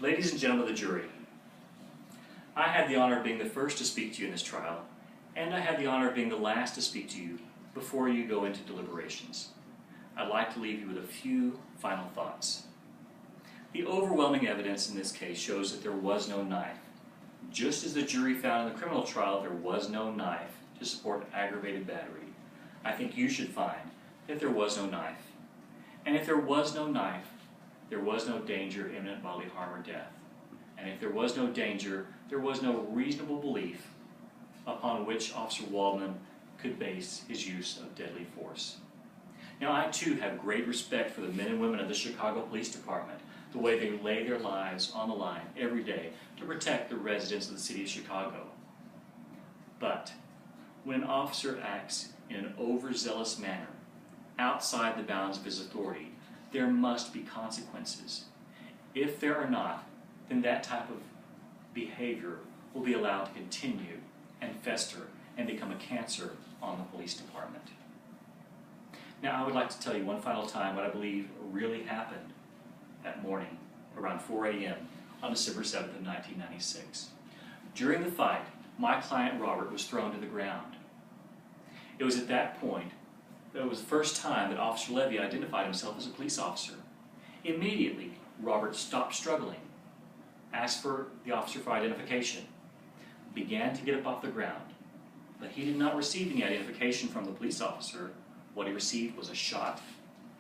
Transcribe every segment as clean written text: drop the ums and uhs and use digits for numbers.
Ladies and gentlemen of the jury, I had the honor of being the first to speak to you in this trial, and I had the honor of being the last to speak to you before you go into deliberations. I'd like to leave you with a few final thoughts. The overwhelming evidence in this case shows that there was no knife. Just as the jury found in the criminal trial there was no knife to support aggravated battery, I think you should find that there was no knife. And if there was no knife, there was no danger of imminent bodily harm or death. And if there was no danger, there was no reasonable belief upon which Officer Waldman could base his use of deadly force. Now, I too have great respect for the men and women of the Chicago Police Department, the way they lay their lives on the line every day to protect the residents of the city of Chicago. But when an officer acts in an overzealous manner, outside the bounds of his authority, there must be consequences. If there are not, then that type of behavior will be allowed to continue and fester and become a cancer on the police department. Now, I would like to tell you one final time what I believe really happened that morning around 4 a.m. on December 7th of 1996. During the fight, my client Robert was thrown to the ground. It was at that point that it was the first time that Officer Levy identified himself as a police officer. Immediately, Robert stopped struggling, asked for the officer for identification, began to get up off the ground, but he did not receive any identification from the police officer. What he received was a shot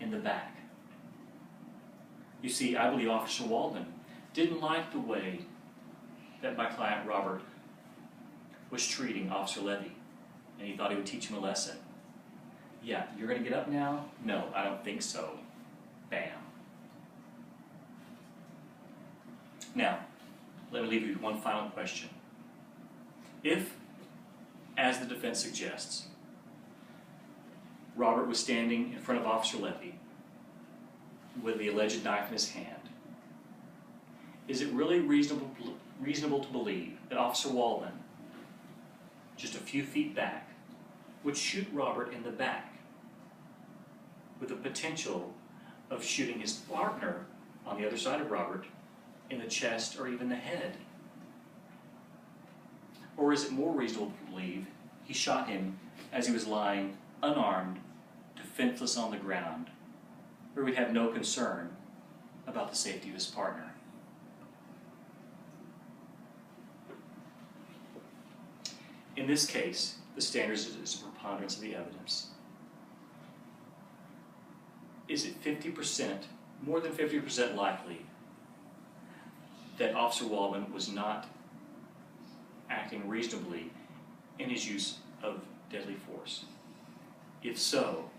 in the back. You see, I believe Officer Waldman didn't like the way that my client Robert was treating Officer Levy, and he thought he would teach him a lesson. Yeah, you're going to get up now? No, I don't think so. Bam. Now, let me leave you with one final question. If, as the defense suggests, Robert was standing in front of Officer Levy with the alleged knife in his hand, is it really reasonable to believe that Officer Waldman, just a few feet back, would shoot Robert in the back with the potential of shooting his partner on the other side of Robert in the chest or even the head? Or is it more reasonable to believe he shot him as he was lying unarmed, defenseless on the ground, where we'd have no concern about the safety of his partner? In this case, the standard is a preponderance of the evidence. Is it 50%, more than 50% likely that Officer Waldman was not acting reasonably in his use of deadly force? If so,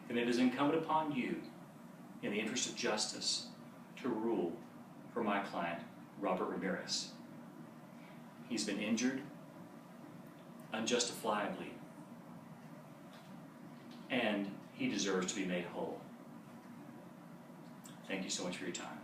then it is incumbent upon you, in the interest of justice, to rule for my client, Robert Ramirez. He's been injured unjustifiably, and he deserves to be made whole. Thank you so much for your time.